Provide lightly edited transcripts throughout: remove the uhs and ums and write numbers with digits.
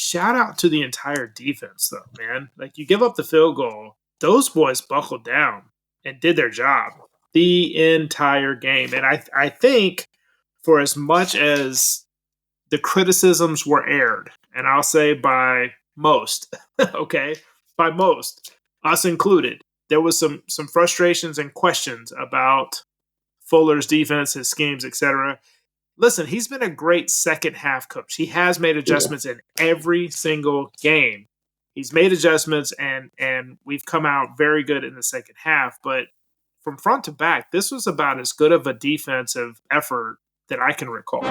shout out to the entire defense, though, man. Like, you give up the field goal, those boys buckled down and did their job the entire game. And I think for as much as the criticisms were aired, and I'll say by most, okay, by most, us included, there was some frustrations and questions about Fuller's defense, his schemes, etc. Listen, he's been a great second half coach. He has made adjustments in every single game. He's made adjustments, and we've come out very good in the second half. But from front to back, this was about as good of a defensive effort that I can recall.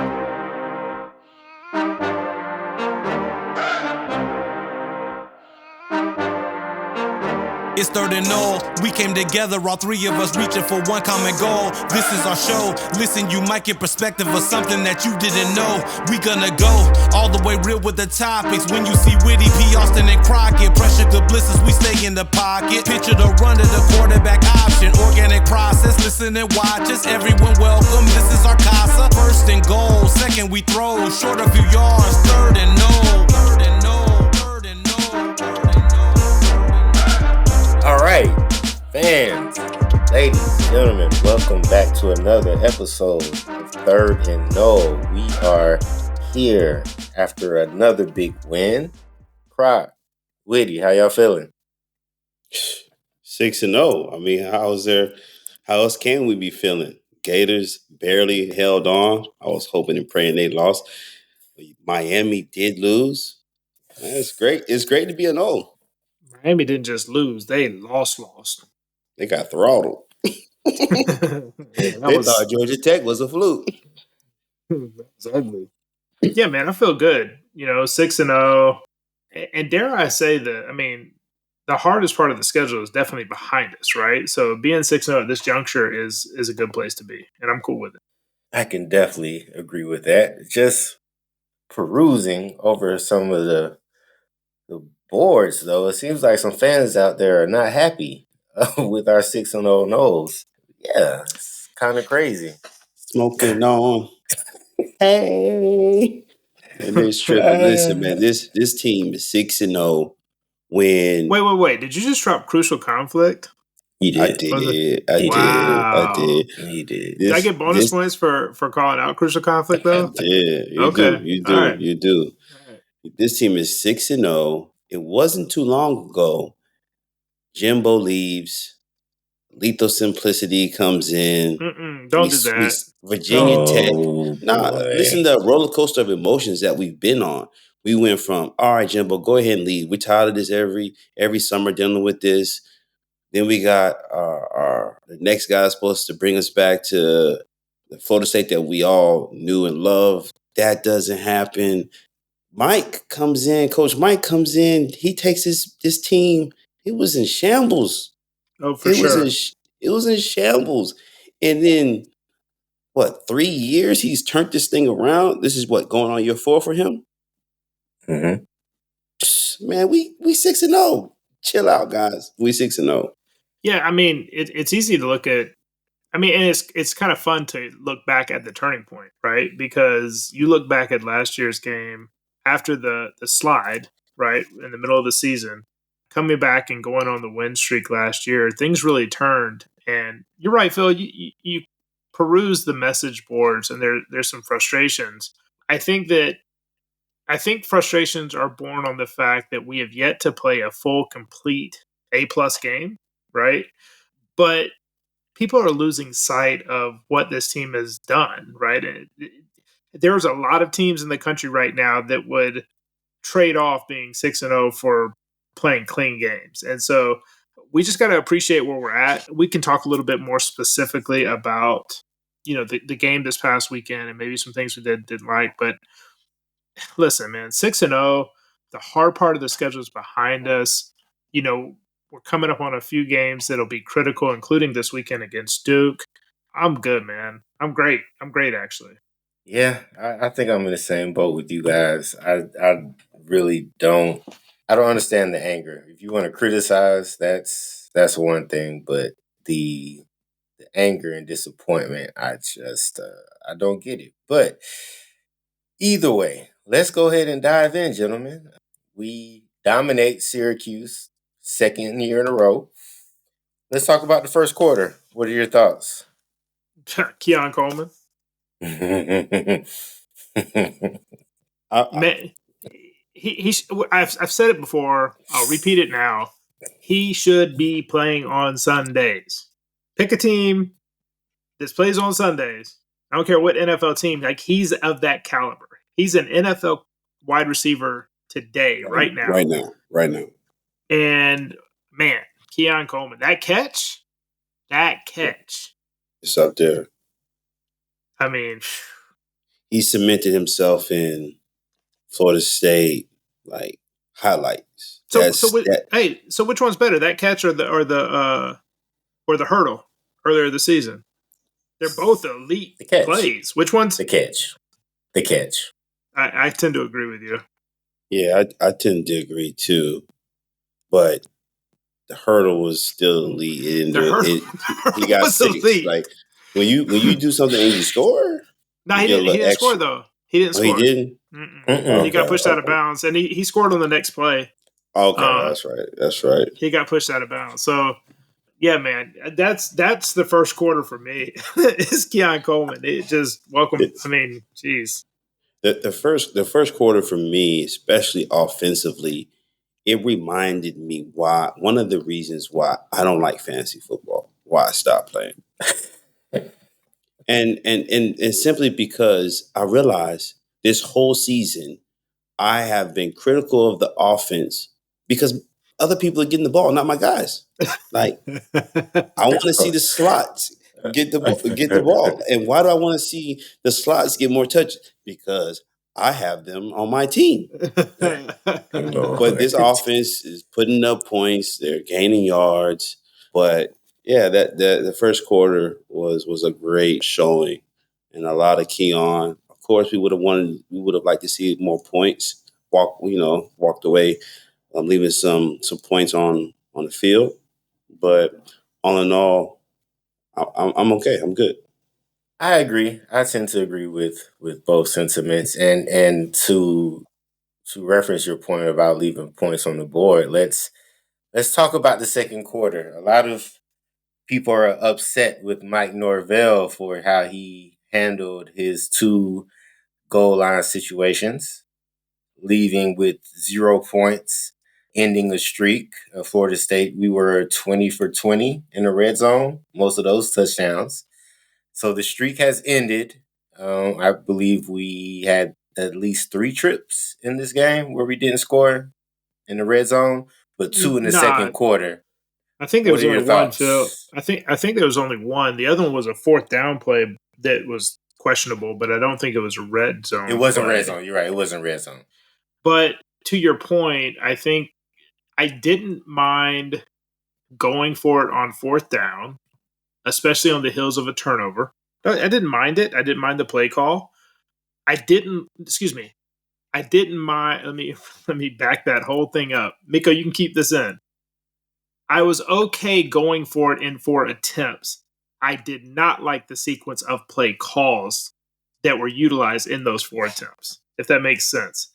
It's third and Nole. We came together, all three of us reaching for one common goal. This is our show. Listen, you might get perspective of something that you didn't know. We gonna go all the way real with the topics. When you see Witty, P. Austin, and Crockett, pressure good blisters, we stay in the pocket. Picture the run to the quarterback option. Organic process, listen and watch us. Everyone welcome, this is our casa. First and goal, second we throw. Short a few yards, third and Nole. Third and Nole. Third and Nole. All right, fans, ladies, gentlemen, welcome back to another episode of Third and Nole. We are here after another big win. Croc, Witty, how y'all feeling? 6-0. I mean, how else can we be feeling? Gators barely held on. I was hoping and praying they lost. Miami did lose. That's great. It's great to be an O. Miami didn't just lose; they lost. They got throttled. They thought Georgia Tech was a fluke. That's ugly. Yeah, man, I feel good. 6-0, and dare I say that? I mean, the hardest part of the schedule is definitely behind us, right? So being 6-0 at this juncture is a good place to be, and I'm cool with it. I can definitely agree with that. Just perusing over some of the boards, though, it seems like some fans out there are not happy with our 6-0 Noles. Yeah, it's kind of crazy. Smoking on. Hey. And this trip, listen, man, this team is 6-0 when... Wait. Did you just drop Crucial Conflict? He did. I did. He did. Did I get bonus points for calling out Crucial Conflict, though? Yeah, you do. You do. Right. This team is 6-0. It wasn't too long ago. Jimbo leaves. Lethal Simplicity comes in. Don't do that. Virginia Tech. Listen to the roller coaster of emotions that we've been on. We went from, all right, Jimbo, go ahead and leave. We're tired of this every summer dealing with this. Then we got the next guy supposed to bring us back to the Florida State that we all knew and loved. That doesn't happen. Coach Mike comes in. He takes this team. It was in shambles. Oh, for sure. It was in shambles. And then, 3 years he's turned this thing around? This is going on year 4 for him? Mm-hmm. Man, we 6-0. Chill out, guys. We 6-0. Yeah, I mean, it's easy to look at. I mean, and it's kind of fun to look back at the turning point, right? Because you look back at last year's game after the slide, right, in the middle of the season, coming back and going on the win streak last year, things really turned. And you're right, Phil. You peruse the message boards, and there's some frustrations. I think frustrations are born on the fact that we have yet to play a full, complete A+ game, right? But people are losing sight of what this team has done, right? There's a lot of teams in the country right now that would trade off being 6-0 for playing clean games. And so we just got to appreciate where we're at. We can talk a little bit more specifically about, the game this past weekend and maybe some things we didn't like. But listen, man, 6-0, the hard part of the schedule is behind us. We're coming up on a few games that'll be critical, including this weekend against Duke. I'm good, man. I'm great. Actually. Yeah, I think I'm in the same boat with you guys. I really don't. I don't understand the anger. If you want to criticize, that's one thing. But the anger and disappointment, I don't get it. But either way, let's go ahead and dive in, gentlemen. we dominate Syracuse, second year in a row. Let's talk about the first quarter. What are your thoughts? Keon Coleman. Man, I've said it before. I'll repeat it now. He should be playing on Sundays. Pick a team that plays on Sundays. I don't care what NFL team. Like, he's of that caliber. He's an NFL wide receiver today, right now. Right now. And man, Keon Coleman, that catch. It's up there. I mean, he cemented himself in Florida State like highlights. So which one's better, that catch or the hurdle earlier this season? They're both elite plays. Which one's the catch? The catch. I tend to agree with you. Yeah, I tend to agree too, but the hurdle was still elite. He got 6. Elite. Like when you do something and you score. No, he didn't score though. He didn't score. He didn't. Okay, he got pushed out of bounds, and he scored on the next play. Okay, that's right. He got pushed out of bounds. So, yeah, man, that's the first quarter for me. It's Keon Coleman. It just welcome. I mean, geez. The first quarter for me, especially offensively, it reminded me why one of the reasons why I don't like fantasy football, why I stopped playing, and simply because I realized this whole season I have been critical of the offense because other people are getting the ball, not my guys. Like I want to see the slots get the ball, and why do I want to see the slots get more touches? Because I have them on my team. But this offense is putting up points. They're gaining yards. But yeah, the first quarter was a great showing, and a lot of Keon. Of course, we would have liked to see more points. Walked away, leaving some points on the field. But all in all, I'm okay. I'm good. I agree. I tend to agree with both sentiments, and to reference your point about leaving points on the board. Let's talk about the second quarter. A lot of people are upset with Mike Norvell for how he handled his 2 goal line situations, leaving with 0 points, ending a streak. Florida State, we were 20 for 20 in the red zone, most of those touchdowns. So the streak has ended. I believe we had at least 3 trips in this game where we didn't score in the red zone, but 2 in the second quarter. I think there was only one, Phil. I think there was only one. The other one was a 4th down play that was questionable, but I don't think it was a red zone. It wasn't red zone. You're right. It wasn't red zone. But to your point, I think I didn't mind going for it on 4th down, especially on the heels of a turnover. I didn't mind it. I didn't mind the play call. I didn't mind. Let me back that whole thing up. Miko, you can keep this in. I was okay going for it in 4 attempts. I did not like the sequence of play calls that were utilized in those 4 attempts, if that makes sense.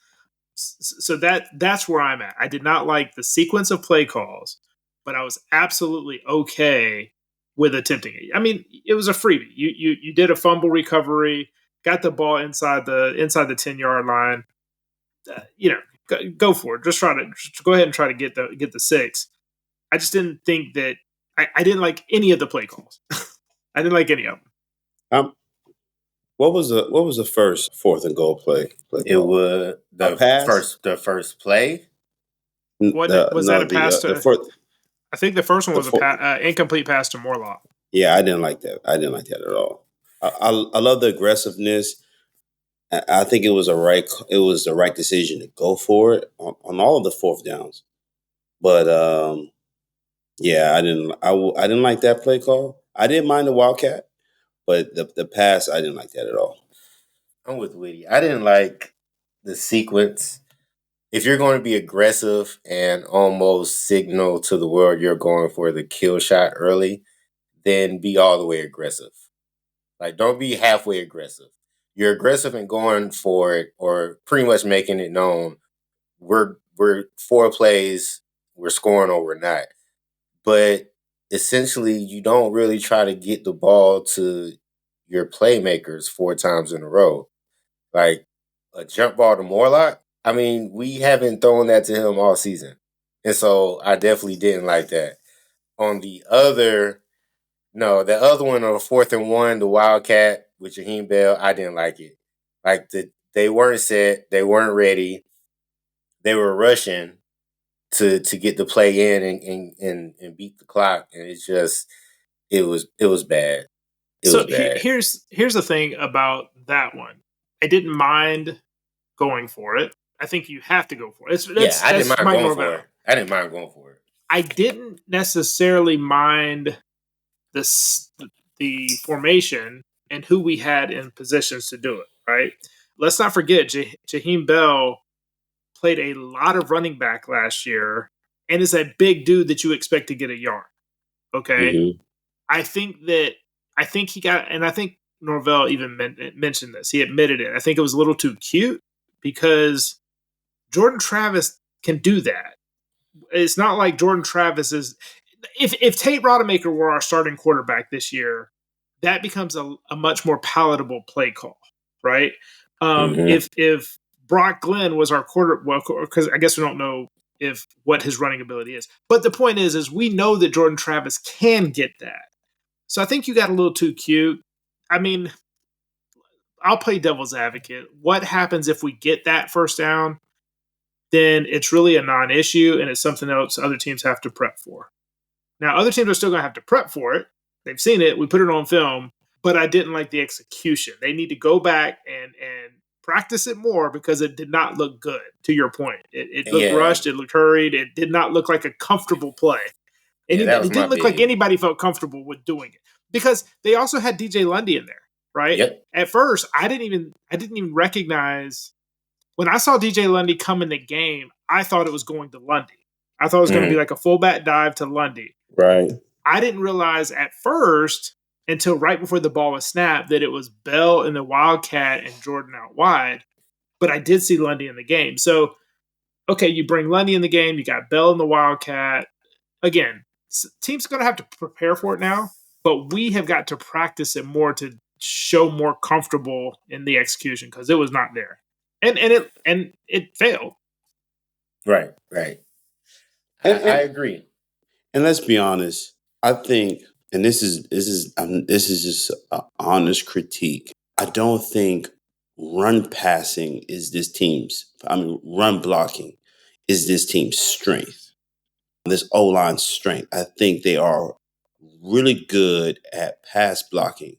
So that's where I'm at. I did not like the sequence of play calls, but I was absolutely okay with attempting it. I mean, it was a freebie. You did a fumble recovery, got the ball inside the 10-yard line. Go for it. Just go ahead and try to get the 6. I just didn't think that I didn't like any of the play calls. I didn't like any of them. What was the first 4th and goal play? It was the first play. Was that a pass to? I think the first one was an incomplete pass to Morlock. Yeah, I didn't like that. I didn't like that at all. I love the aggressiveness. I think it was the right decision to go for it on all of the 4th downs. But yeah, I didn't like that play call. I didn't mind the Wildcat, but the pass, I didn't like that at all. I'm with Whitty. I didn't like the sequence. If you're going to be aggressive and almost signal to the world you're going for the kill shot early, then be all the way aggressive. Like, don't be halfway aggressive. You're aggressive and going for it, or pretty much making it known we're we're 4 plays, we're scoring or we're not. But essentially, you don't really try to get the ball to your playmakers 4 times in a row. Like a jump ball to Morlock. I mean, we haven't thrown that to him all season. And so I definitely didn't like that. On the other, no, the other one on the 4th and 1, the Wildcat with Jaheim Bell, I didn't like it. Like they weren't set, they weren't ready. They were rushing to get the play in and beat the clock. And it's just it was bad. It was bad. Here's the thing about that one. I didn't mind going for it. I think you have to go for it. I didn't mind going for it. I didn't mind going for it. I didn't necessarily mind the formation and who we had in positions to do it, right? Let's not forget, Jaheim Bell played a lot of running back last year and is a big dude that you expect to get a yard. Okay. Mhm. I think he got, and I think Norvell even mentioned this. He admitted it. I think it was a little too cute because Jordan Travis can do that. It's not like Jordan Travis is. If Tate Rodemaker were our starting quarterback this year, that becomes a much more palatable play call, right? If Brock Glenn was our because I guess we don't know what his running ability is, but the point is we know that Jordan Travis can get that. So I think you got a little too cute. I mean, I'll play devil's advocate. What happens if we get that first down? Then it's really a non-issue, and it's something else other teams have to prep for. Now, other teams are still going to have to prep for it. They've seen it. We put it on film, but I didn't like the execution. They need to go back and practice it more because it did not look good, to your point. It looked rushed. It looked hurried. It did not look like a comfortable play. It didn't look like anybody felt comfortable with doing it because they also had DJ Lundy in there, right? Yep. At first, I didn't even recognize when I saw DJ Lundy come in the game. I thought it was going to Lundy. I thought it was going to be like a fullback dive to Lundy. Right. I didn't realize at first until right before the ball was snapped that it was Bell in the Wildcat and Jordan out wide. But I did see Lundy in the game. So, okay, you bring Lundy in the game. You got Bell in the Wildcat. Again, teams are going to have to prepare for it now, but we have got to practice it more to show more comfortable in the execution because it was not there, and it failed. Right. I agree. And let's be honest. I think, and this is just an honest critique. I don't think run passing is this team's. Run blocking is this team's strength. This O-line strength. I think they are really good at pass blocking,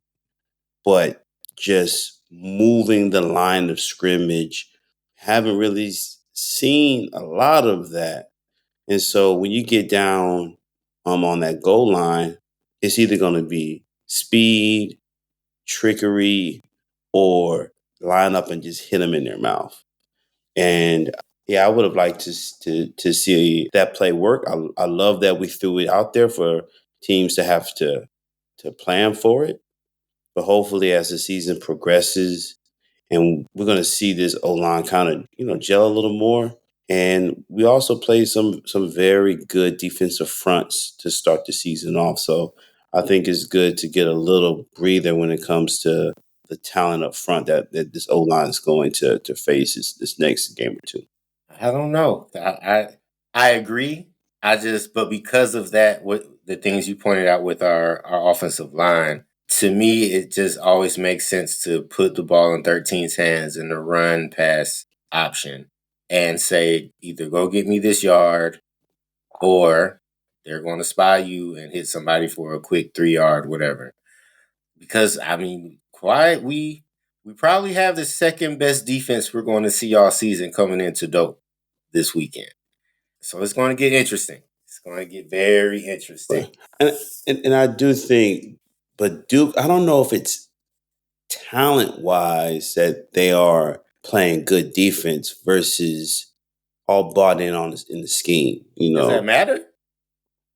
but just moving the line of scrimmage, haven't really seen a lot of that. And so when you get down on that goal line, it's either going to be speed, trickery, or line up and just hit them in their mouth. And I would have liked to see that play work. I love that we threw it out there for teams to have to plan for it. But hopefully, as the season progresses, and we're going to see this O-line kind of gel a little more. And we also played some very good defensive fronts to start the season off. So I think it's good to get a little breather when it comes to the talent up front that this O-line is going to face this next game or two. I don't know. I agree. But because of that, what the things you pointed out with our offensive line, to me, it just always makes sense to put the ball in 13's hands in the run pass option and say either go get me this yard or they're going to spy you and hit somebody for a quick 3-yard, whatever. Because, we probably have the second best defense we're going to see all season coming into Dope this weekend. So it's going to get interesting. It's going to get very interesting. And I do think, but Duke, I don't know if it's talent-wise that they are playing good defense versus all bought in the scheme. Does that matter?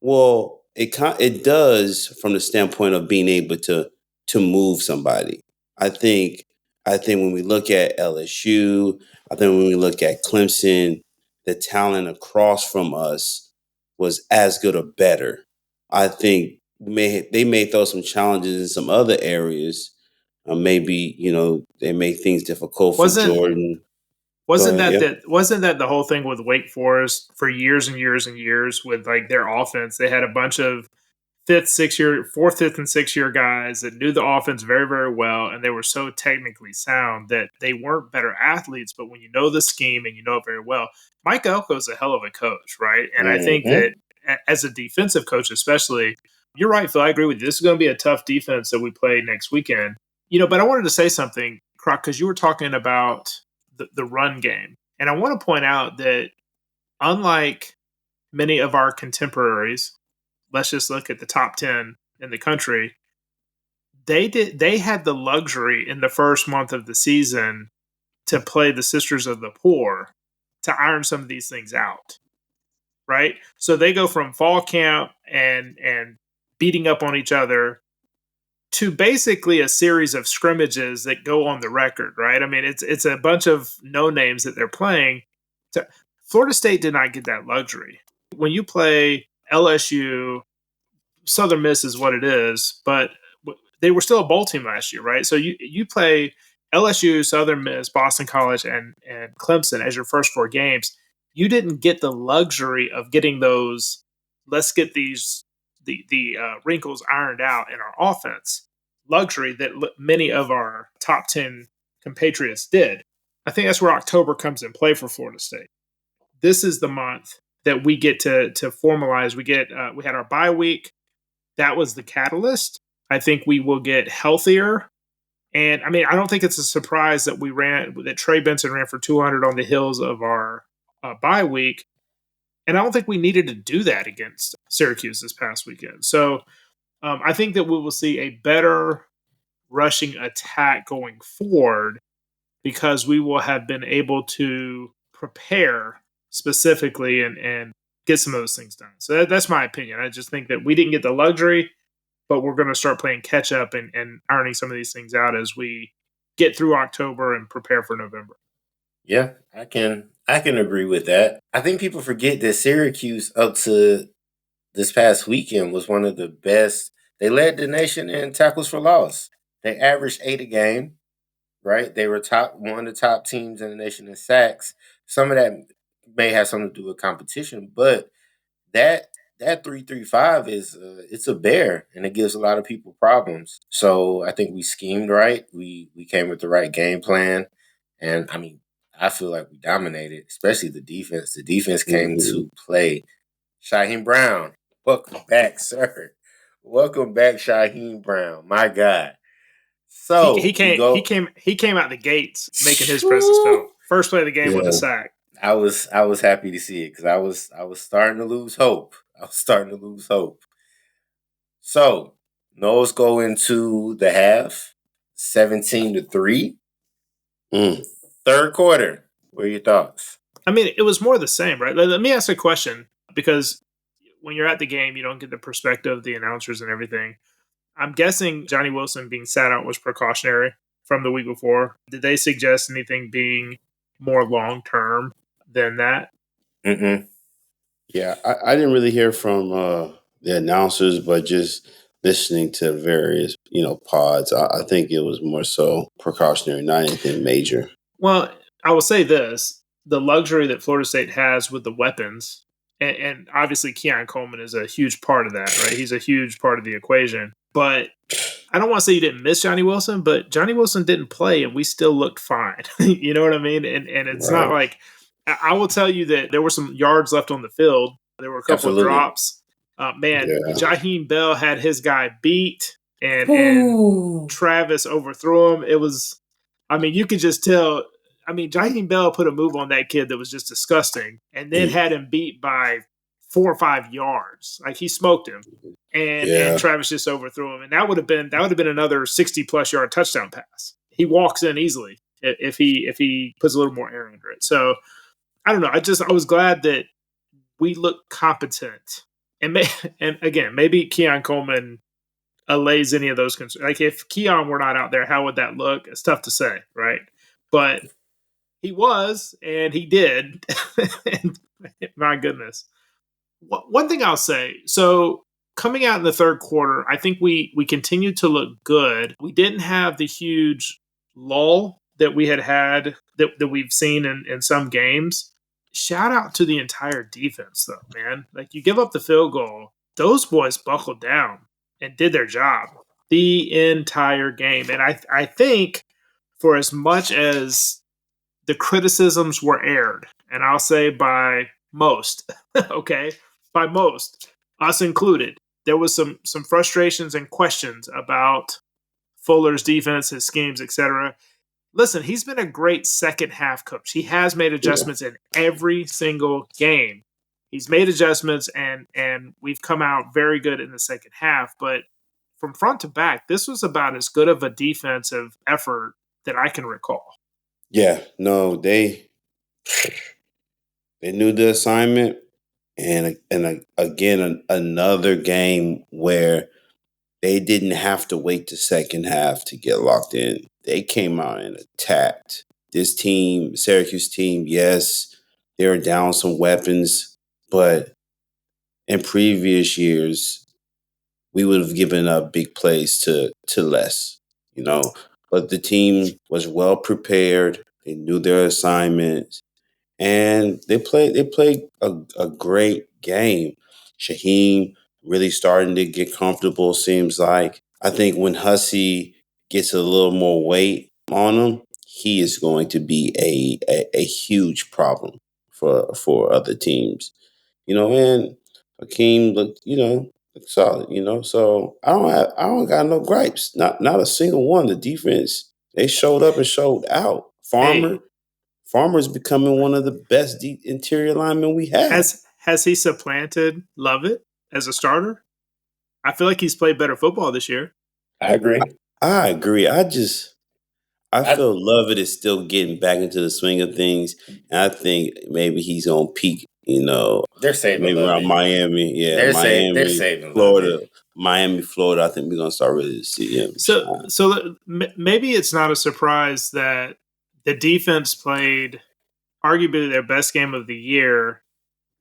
Well, it does from the standpoint of being able to move somebody. I think when we look at LSU, I think when we look at Clemson, the talent across from us was as good or better. I think they may throw some challenges in some other areas. Maybe, they make things difficult for Jordan. Wasn't that the whole thing with Wake Forest for years and years and years with like their offense? They had a bunch of fourth, fifth, and sixth year guys that knew the offense very, very well, and they were so technically sound that they weren't better athletes. But when you know the scheme and you know it very well, Mike Elko's a hell of a coach, right? And I think that as a defensive coach, especially, you're right, Phil. I agree with you. This is going to be a tough defense that we play next weekend. But I wanted to say something, Croc, because you were talking about the run game. And I want to point out that unlike many of our contemporaries, let's just look at the top 10 in the country, they had the luxury in the first month of the season to play the Sisters of the Poor to iron some of these things out. Right? So they go from fall camp and beating up on each other to basically a series of scrimmages that go on the record, right? I mean, it's a bunch of no names that they're playing. Florida State did not get that luxury. When you play LSU, Southern Miss is what it is, but they were still a bowl team last year, right? So you play LSU, Southern Miss, Boston College, and Clemson as your first 4 games. You didn't get the luxury of getting those. Let's get these the wrinkles ironed out in our offense. Luxury that many of our top 10 compatriots did. I think that's where October comes in play for Florida State. This is the month that we get to formalize. We had our bye week. That was the catalyst. I think we will get healthier. And I mean, I don't think it's a surprise that Trey Benson ran for 200 on the heels of our bye week. And I don't think we needed to do that against Syracuse this past weekend. So I think that we will see a better rushing attack going forward because we will have been able to prepare specifically and get some of those things done. So that's my opinion. I just think that we didn't get the luxury, but we're going to start playing catch up and ironing some of these things out as we get through October and prepare for November. Yeah, I can agree with that. I think people forget that Syracuse up to this past weekend was one of the best. They led the nation in tackles for loss. They averaged 8 a game, right? They were one of the top teams in the nation in sacks. Some of that may have something to do with competition, but that 3-3-5 is it's a bear, and it gives a lot of people problems. So I think we schemed right. We came with the right game plan, and I mean, I feel like we dominated, especially the defense. The defense came to play. Shaheem Brown, welcome back, sir. Welcome back, Shaheem Brown. My God. So he came out the gates making his presence felt. First play of the game with a sack. I was happy to see it because I was starting to lose hope. So Noles go into the half, 17-3. Third quarter. What are your thoughts? I mean, it was more of the same, right? Let me ask a question, because when you're at the game, you don't get the perspective of the announcers and everything. I'm guessing Johnny Wilson being sat out was precautionary from the week before. Did they suggest anything being more long-term than that? Yeah, I didn't really hear from the announcers, but just listening to various, pods, I think it was more so precautionary, not anything major. Well, I will say this. The luxury that Florida State has with the weapons, and obviously Keon Coleman is a huge part of that, right? He's a huge part of the equation. But I don't want to say you didn't miss Johnny Wilson, but Johnny Wilson didn't play, and we still looked fine. You know what I mean? And it's not like – I will tell you that there were some yards left on the field. There were a couple of drops. Jaheim Bell had his guy beat, and Travis overthrew him. It was – I mean, you could just tell – I mean, Jaheim Bell put a move on that kid that was just disgusting, and then had him beat by 4 or 5 yards. Like, he smoked him, and Travis just overthrew him, and that would have been another 60+ yard touchdown pass. He walks in easily if he puts a little more air under it. So I don't know. I was glad that we looked competent, and again, maybe Keon Coleman allays any of those concerns. Like, if Keon were not out there, how would that look? It's tough to say, right? But He was, and he did. And, my goodness. One thing I'll say, so coming out in the third quarter, I think we continued to look good. We didn't have the huge lull that we had that we've seen in some games. Shout out to the entire defense, though, man. Like, you give up the field goal, those boys buckled down and did their job the entire game. And I think for as much as the criticisms were aired, and I'll say by most, okay, by most, us included, there was some frustrations and questions about Fuller's defense, his schemes, etc. Listen, he's been a great second half coach. He has made adjustments in every single game. He's made adjustments, and we've come out very good in the second half. But from front to back, this was about as good of a defensive effort that I can recall. Yeah, no, they knew the assignment, and again another game where they didn't have to wait the second half to get locked in. They came out and attacked. This team, Syracuse team, yes, they were down some weapons, but in previous years, we would have given up big plays to less, you know. But the team was well prepared. They knew their assignments, and they played a great game. Shaheem really starting to get comfortable, seems like. I think when Hussey gets a little more weight on him, he is going to be a huge problem for other teams. And Hakeem looked, solid, So I don't got no gripes. Not a single one. The defense, they showed up and showed out. Farmer's becoming one of the best interior linemen we have. Has he supplanted Lovett as a starter? I feel like he's played better football this year. I agree. I feel Lovett is still getting back into the swing of things, and I think maybe he's on peak. They're saving maybe Lovett. around Miami. Yeah, they're saving Florida. Lovett. Miami, Florida. I think we're gonna start really to see him. So maybe it's not a surprise that the defense played arguably their best game of the year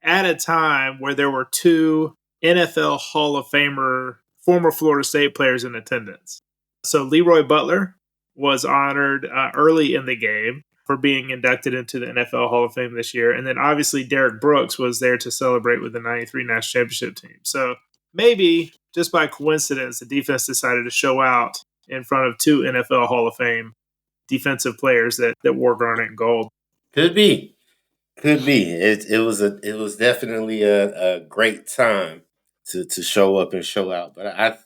at a time where there were two NFL Hall of Famer, former Florida State players in attendance. So Leroy Butler was honored early in the game for being inducted into the NFL Hall of Fame this year. And then obviously Derek Brooks was there to celebrate with the 93 National Championship team. So maybe just by coincidence, the defense decided to show out in front of two NFL Hall of Fame defensive players that wore garnet and gold. Could be. It was definitely a great time to show up and show out. But I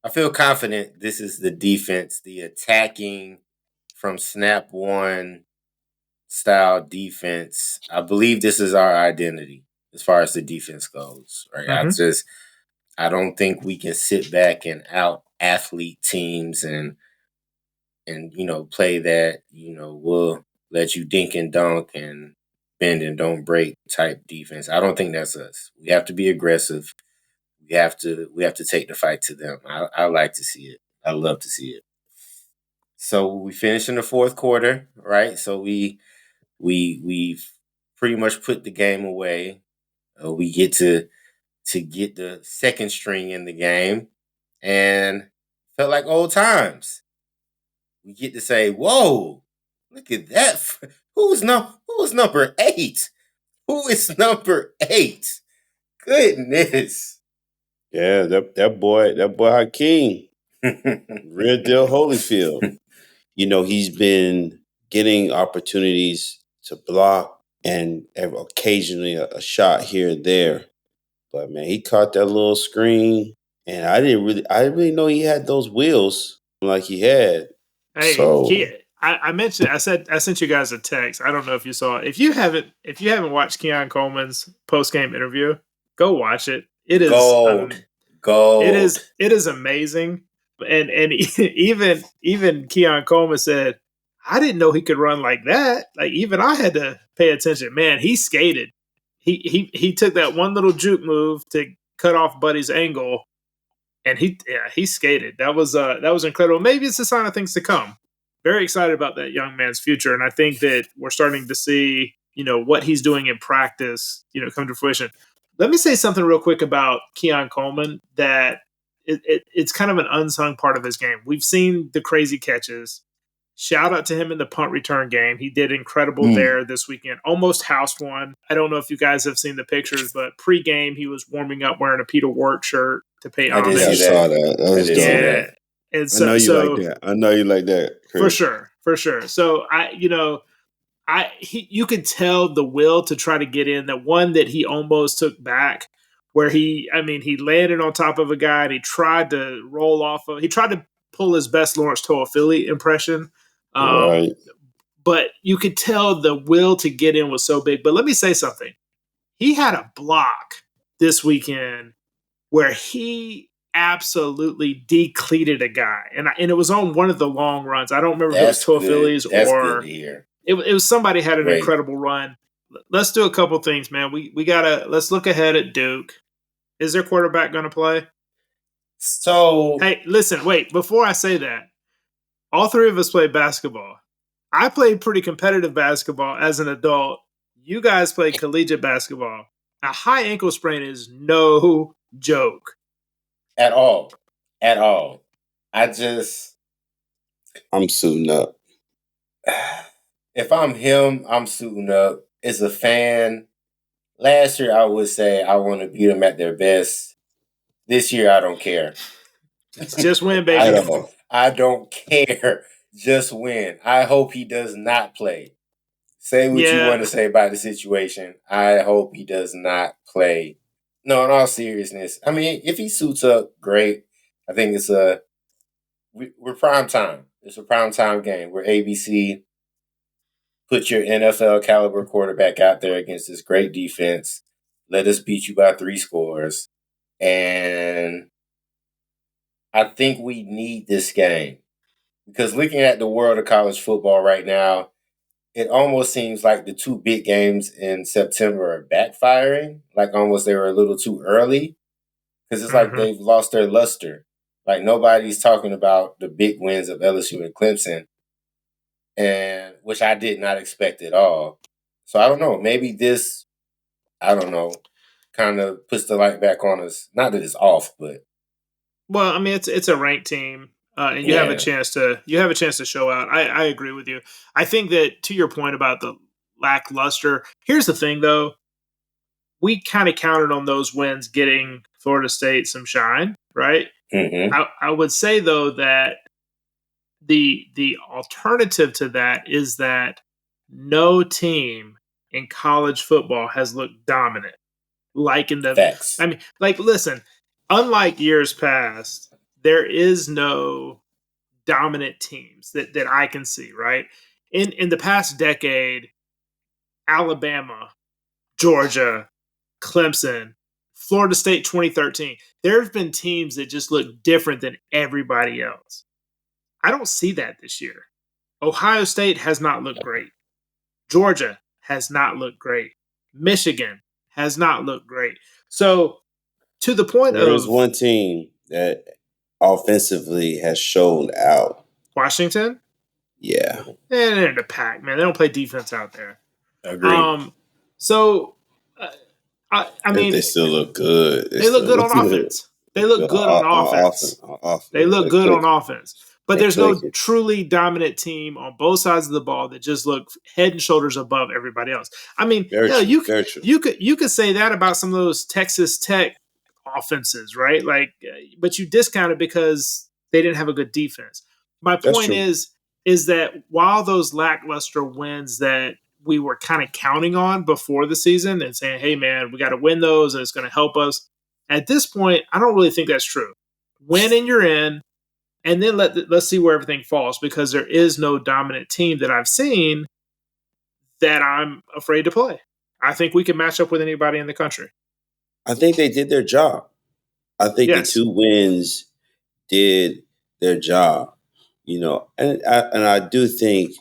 feel confident this is the defense, the attacking from snap one style defense. I believe this is our identity as far as the defense goes. Right? Mm-hmm. I don't think we can sit back and out athlete teams and play that, we'll let you dink and dunk and bend and don't break type defense. I don't think that's us. We have to be aggressive. We have to take the fight to them. I like to see it. I love to see it. So we finish in the fourth quarter, right? So we've pretty much put the game away. We get to get the second string in the game, and felt like old times. We get to say, "Whoa, look at that! Who's number 8? Who is number 8? Goodness!" Yeah, that boy Hakeem, real deal Holyfield. He's been getting opportunities to block and occasionally a shot here and there. But man, he caught that little screen, and I didn't really know he had those wheels like he had. Hey, I sent you guys a text. I don't know if you saw it. If you haven't watched Keon Coleman's post game interview, go watch it. It is gold. It is amazing. And even Keon Coleman said, I didn't know he could run like that. Like, even I had to pay attention. Man, he skated. He took that one little juke move to cut off Buddy's angle, and he skated. That was incredible. Maybe it's a sign of things to come. very excited about that young man's future. And I think that we're starting to see, what he's doing in practice, come to fruition. Let me say something real quick about Keon Coleman that it's kind of an unsung part of his game. We've seen the crazy catches. Shout out to him in the punt return game. He did incredible there this weekend. Almost housed one. I don't know if you guys have seen the pictures, but pre-game he was warming up wearing a Peter Wart shirt to pay homage. I saw that. That was dope. And I know you like that. I know you like that, Chris. For sure. So you could tell the will to try to get in. The one that he almost took back, where he landed on top of a guy and he tried to roll off. He tried to pull his best Lawrence Toafili impression. Right. But you could tell the will to get in was so big. But let me say something. He had a block this weekend where he absolutely decleated a guy. And it was on one of the long runs. I don't remember if it was Toafili's or it was somebody had an incredible run. Let's do a couple things, man. Let's look ahead at Duke. Is their quarterback going to play? So, hey, listen, wait, before I say that, all three of us played basketball. I played pretty competitive basketball as an adult. You guys played collegiate basketball. A high ankle sprain is no joke. At all. I'm suiting up. If I'm him, I'm suiting up. As a fan, last year I would say I want to beat them at their best. This year I don't care. Just win, baby. I don't care. Just win. I hope he does not play. Say what you want to say about the situation. I hope he does not play. No, in all seriousness. I mean, if he suits up, great. I think we're prime time. It's a prime time game. We're ABC. Put your NFL caliber quarterback out there against this great defense. Let us beat you by 3 scores. And I think we need this game. Because looking at the world of college football right now, it almost seems like the 2 big games in September are backfiring. Like almost they were a little too early. Because it's like they've lost their luster. Like nobody's talking about the big wins of LSU and Clemson. And which I did not expect at all. So I don't know. Maybe this, kind of puts the light back on us. Not that it's off, but well, I mean, it's a ranked team, and you have a chance to show out. I agree with you. I think that to your point about the lackluster. Here's the thing, though. We kind of counted on those wins getting Florida State some shine, right? Mm-hmm. I would say though that the alternative to that is that no team in college football has looked dominant. Like in the Facts. I mean, like listen, unlike years past, there is no dominant teams that I can see, right? In the past decade, Alabama, Georgia, Clemson, Florida State 2013, there have been teams that just look different than everybody else. I don't see that this year. Ohio State has not looked great. Georgia has not looked great. Michigan has not looked great. So, to the point there's one team that offensively has shown out. Washington? Yeah. They're in the pack, man. They don't play defense out there. Agreed. I mean, they still look good. They look good on offense. They look good on offense. They look good on offense. But there's no truly dominant team on both sides of the ball that just look head and shoulders above everybody else. I mean, you could say that about some of those Texas Tech offenses, right? Like, but you discount it because they didn't have a good defense. My point is that while those lackluster wins that we were kind of counting on before the season and saying, hey, man, we got to win those and it's going to help us. At this point, I don't really think that's true. Win and you're in. And then let's see where everything falls, because there is no dominant team that I've seen that I'm afraid to play. I think we can match up with anybody in the country. I think they did their job. I think the 2 wins did their job, and I do think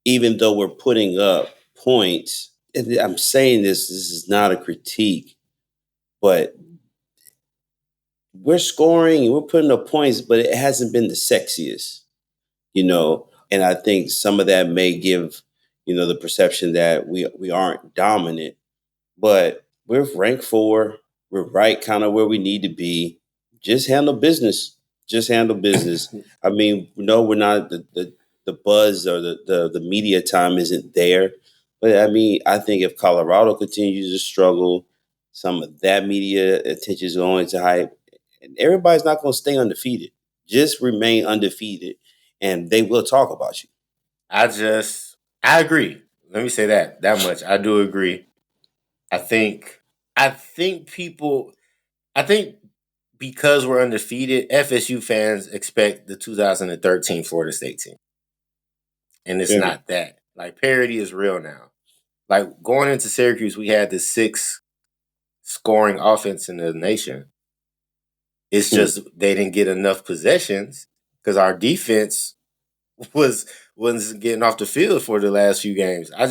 even though we're putting up points, and I'm saying this is not a critique, but we're scoring and we're putting up points, but it hasn't been the sexiest. And I think some of that may give, the perception that we aren't dominant, but we're ranked 4. We're right kind of where we need to be. Just handle business. Just handle business. I mean, no, we're not the buzz or the media time isn't there. But I mean, I think if Colorado continues to struggle, some of that media attention is going to hype. And everybody's not going to stay undefeated. Just remain undefeated, and they will talk about you. I agree. Let me say that much. I do agree. I think because we're undefeated, FSU fans expect the 2013 Florida State team. And it's not that. Like, parity is real now. Like, going into Syracuse, we had the 6th scoring offense in the nation. It's just they didn't get enough possessions because our defense wasn't getting off the field for the last few games. I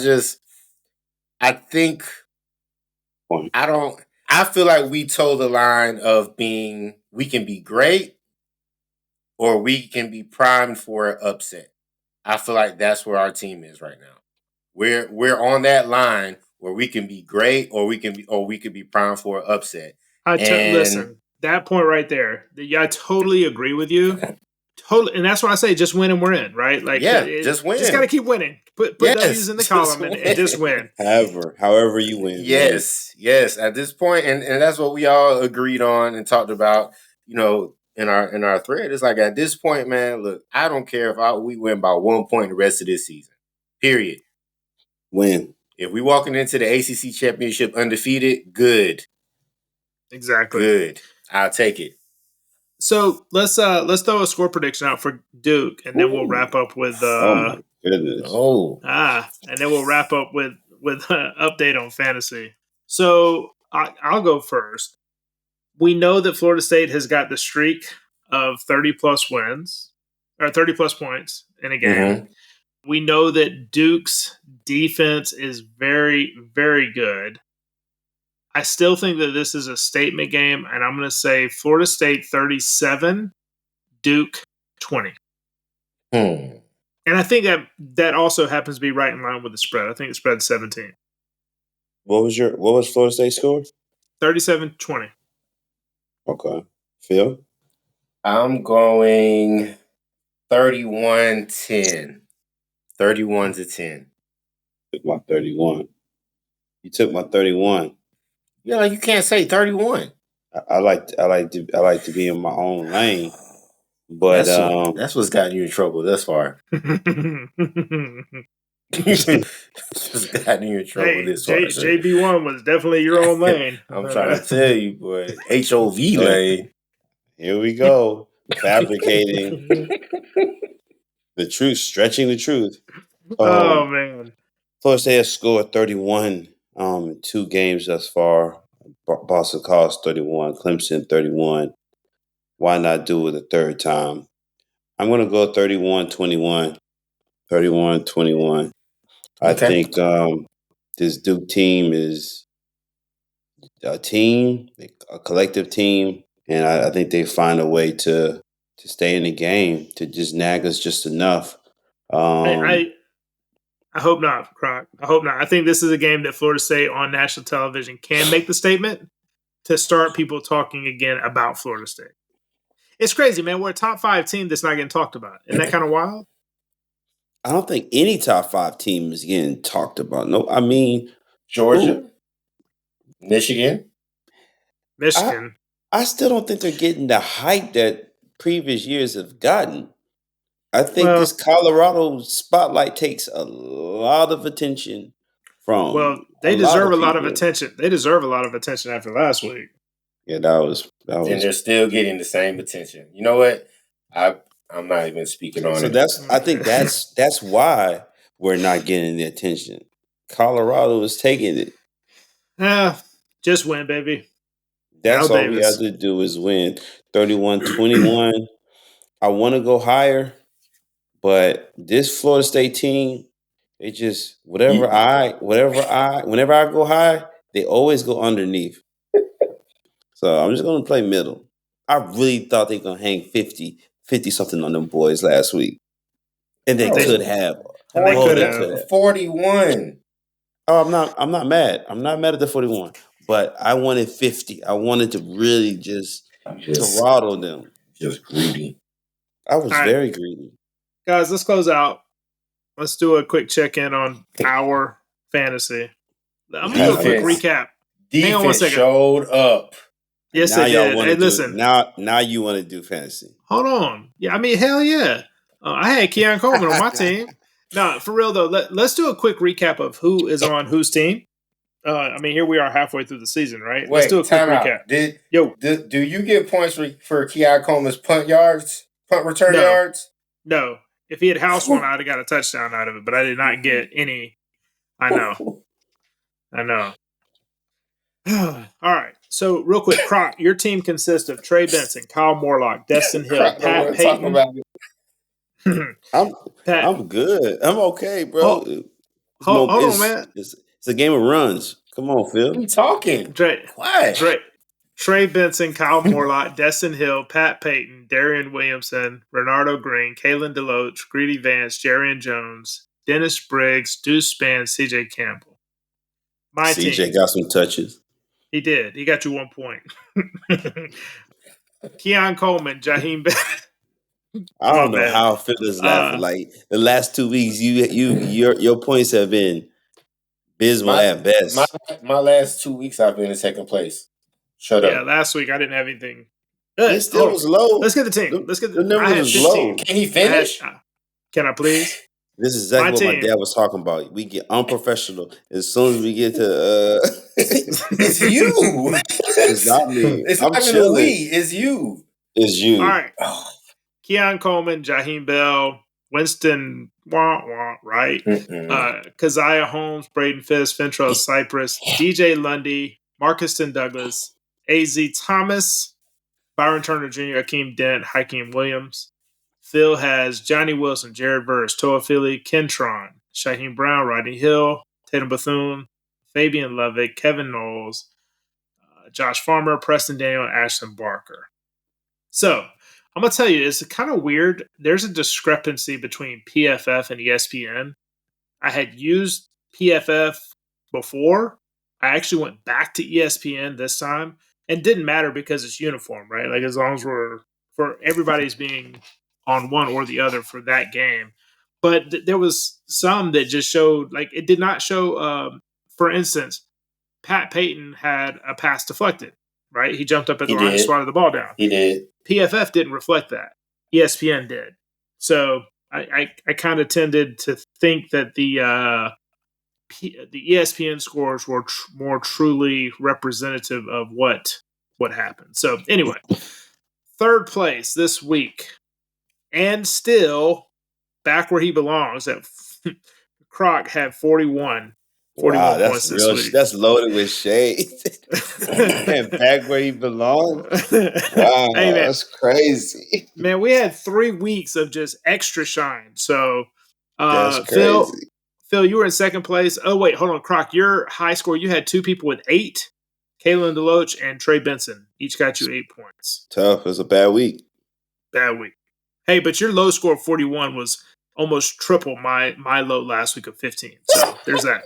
feel like we told the line of being, we can be great or we can be primed for an upset. I feel like that's where our team is right now. We're on that line where we can be great or we could be primed for an upset. Listen, that point right there, I totally agree with you. Totally, and that's why I say just win and we're in, right? Like, just win. Just got to keep winning. Put W's in the column and just win. However you win. Yes. At this point, and that's what we all agreed on and talked about. In our thread, it's like, at this point, man, look, I don't care if we win by 1 point the rest of this season. Period. Win. If we walking into the ACC championship undefeated, good. Exactly. Good. I'll take it. So let's throw a score prediction out for Duke, and then we'll wrap up with. Oh my goodness! And then we'll wrap up with update on fantasy. So I'll go first. We know that Florida State has got the streak of 30+ wins or 30+ points in a game. Mm-hmm. We know that Duke's defense is very, very good. I still think that this is a statement game, and I'm going to say Florida State 37, Duke 20. And I think that also happens to be right in line with the spread. I think the spread's 17. What was Florida State score? 37-20. Okay. Phil? I'm going 31-10. 31-10. Took my 31. You took my 31. Yeah, like, you can't say 31. I like to be in my own lane, but that's what's gotten you in trouble thus far. Just gotten you in trouble this far. JB1 was definitely your own lane. I'm trying to tell you, boy. HOV lane. Here we go, fabricating the truth, stretching the truth. Oh man! Florida State has scored 31. In 2 games thus far. Boston College 31, Clemson 31. Why not do it a third time? I'm going to go 31-21. 31-21. I think this Duke team is a collective team, and I think they find a way to stay in the game, to just nag us just enough. I hope not, Croc. I hope not. I think this is a game that Florida State on national television can make the statement to start people talking again about Florida State. It's crazy, man. We're a top 5 team that's not getting talked about. Isn't that kind of wild? I don't think any top 5 team is getting talked about. No, I mean Georgia, Michigan. I still don't think they're getting the hype that previous years have gotten. I think this Colorado spotlight takes a lot of attention from. Well, they deserve a lot of attention. They deserve a lot of attention after last week. Yeah, that was. And they're still getting the same attention. You know what? I'm not even speaking on it. I think that's why we're not getting the attention. Colorado is taking it. Just win, baby. That's all we have to do is win. 31-21. I want to go higher. But this Florida State team, they just whenever I go high, they always go underneath. So I'm just gonna play middle. I really thought they were gonna hang 50 something on them boys last week. And they could have. And they could have. 41. Oh, I'm not mad. I'm not mad at the 41. But I wanted 50. I wanted to really just throttle them. Just greedy. I was very greedy. Guys, let's close out. Let's do a quick check-in on our fantasy. I'm going to do a quick recap. Hang on 1 second. Showed up. Yes, they did. Hey, listen. Now you want to do fantasy. Hold on. Yeah, I mean, hell yeah. I had Keon Coleman on my team. No, for real, though, let's do a quick recap of who is on whose team. I mean, here we are halfway through the season, right? Wait, let's do a quick recap. Do you get points for Keon Coleman's punt return yards? No. If he had housed one, I'd have got a touchdown out of it, but I did not get any. I know. All right. So, real quick, Croc, your team consists of Trey Benson, Kyle Morlock, Destin Hill, Pat Payton. I'm good. I'm okay, bro. Hold on, man. It's a game of runs. Come on, Phil. I'm talking. Trey Benson, Kyle Morlock, Destin Hill, Pat Payton, Darian Williamson, Renardo Green, Kalen DeLoach, Greedy Vance, Jarian Jones, Dennis Briggs, Deuce Spann, CJ Campbell. My team. CJ got some touches. He did. He got you 1 point. Keon Coleman, Jaheim Bell. I don't know how Phil is laughing. Like the last 2 weeks, your points have been abysmal at best. My last 2 weeks, I've been in second place. Shut up. Yeah, last week I didn't have anything. It still was low. Let's get the team. The number was low. Can he finish? Can I please? This is exactly what my dad was talking about. We get unprofessional as soon as we get to. It's you. It's not me. It's not even we. It's you. It's you. All right. Keon Coleman, Jaheim Bell, Winston, right? Keziah Holmes, Braden Fisk, Fentrell Cypress, DJ Lundy, Marcuston Douglas, A.Z. Thomas, Byron Turner Jr., Akeem Dent, Hakeem Williams. Phil has Johnny Wilson, Jared Verse, Toa Philly, Kentron, Shaheem Brown, Rodney Hill, Tatum Bethune, Fabian Levitt, Kevin Noles, Josh Farmer, Preston Daniel, and Ashton Barker. So, I'm going to tell you, it's kind of weird. There's a discrepancy between PFF and ESPN. I had used PFF before. I actually went back to ESPN this time. It didn't matter because it's uniform, right? Like, as long as everybody's being on one or the other for that game. But there was some that just showed, like, it did not show, for instance, Pat Payton had a pass deflected, right? He jumped up at the line and swatted the ball down. He did. PFF didn't reflect that. ESPN did. So I kind of tended to think that the ESPN scores were more truly representative of what happened. So anyway, third place this week, and still back where he belongs. That Croc had 41 points this week. That's loaded with shade. And back where he belongs. Wow, hey, that's crazy. Man, we had 3 weeks of just extra shine. So, that's crazy. Phil, you were in second place. Oh, wait, hold on. Croc, your high score, you had 2 people with 8. Kalen DeLoach and Trey Benson. Each got you 8 points. Tough. It was a bad week. Hey, but your low score of 41 was almost triple my low last week of 15. So, there's that.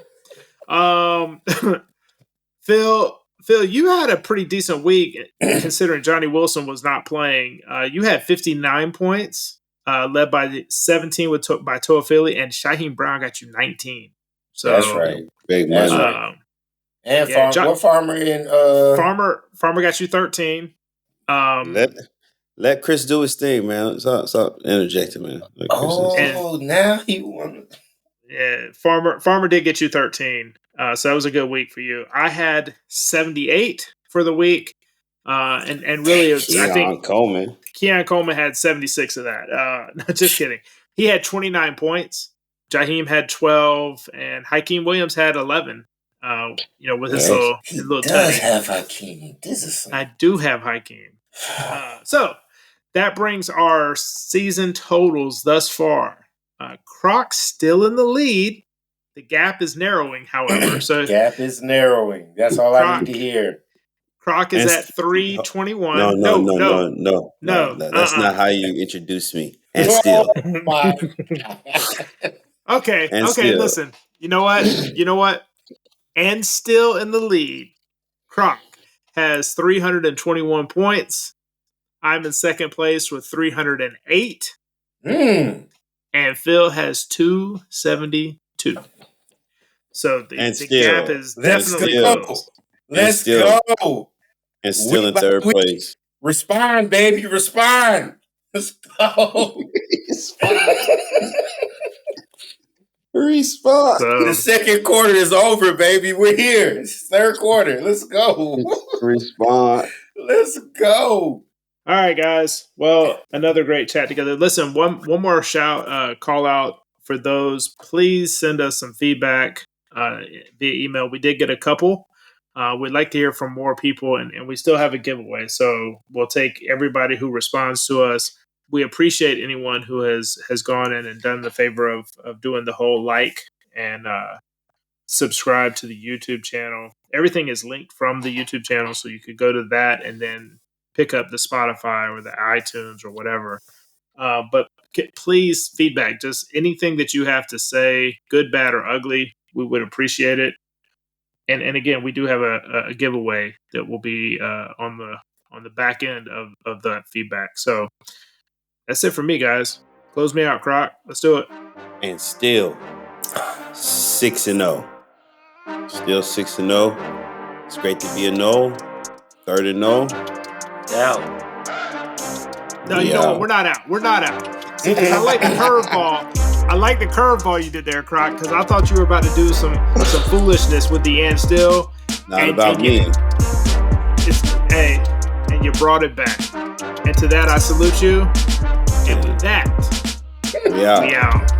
Phil, you had a pretty decent week considering Johnny Wilson was not playing. You had 59 points, led by 17 by Toa Philly, and Shaheem Brown got you 19. So that's right. Big money. And Farmer in Farmer got you 13. Let Chris do his thing, man. Stop interjecting, man. Now he won. Yeah, Farmer did get you 13. So that was a good week for you. I had 78 for the week. And really, I think Keon Coleman had 76 of that. No, just kidding. He had 29 points. Jaheim had 12, and Hakeem Williams had 11. With his little does have Hakeem. I do have Hakeem. So that brings our season totals thus far. Croc's still in the lead. The gap is narrowing, however. So gap is narrowing. That's all I need to hear. Croc is at 321. No. That's not how you introduce me. And still. Oh my Okay. And Okay. still. Listen. You know what? And still in the lead, Croc has 321 points. I'm in second place with 308. And Phil has 272. So the gap is definitely closed. Let's go. And still in third place. Respond, baby. Respond. Let's go. Respond. So, the second quarter is over, baby. We're here. It's third quarter. Let's go. Respond. Let's go. all right, guys. Well, another great chat together. Listen, one more call out for those. Please send us some feedback via email. We did get a couple. We'd like to hear from more people, and we still have a giveaway. So we'll take everybody who responds to us. We appreciate anyone who has gone in and done the favor of doing the whole like and subscribe to the YouTube channel. Everything is linked from the YouTube channel, so you could go to that and then pick up the Spotify or the iTunes or whatever. But please, feedback, just anything that you have to say, good, bad, or ugly, we would appreciate it. And again, we do have a giveaway that will be on the back end of that feedback. So that's it for me, guys. Close me out, Croc. Let's do it. And still 6-0. Still 6-0. It's great to be a Nole. Third and Nole. Out. No, you know what? We're not out. We're not out. See, 'cause I like the curveball. I like the curveball you did there, Croc, because I thought you were about to do some foolishness with the and still. Not about me. And you brought it back. And to that, I salute you. And with that, we out. we out.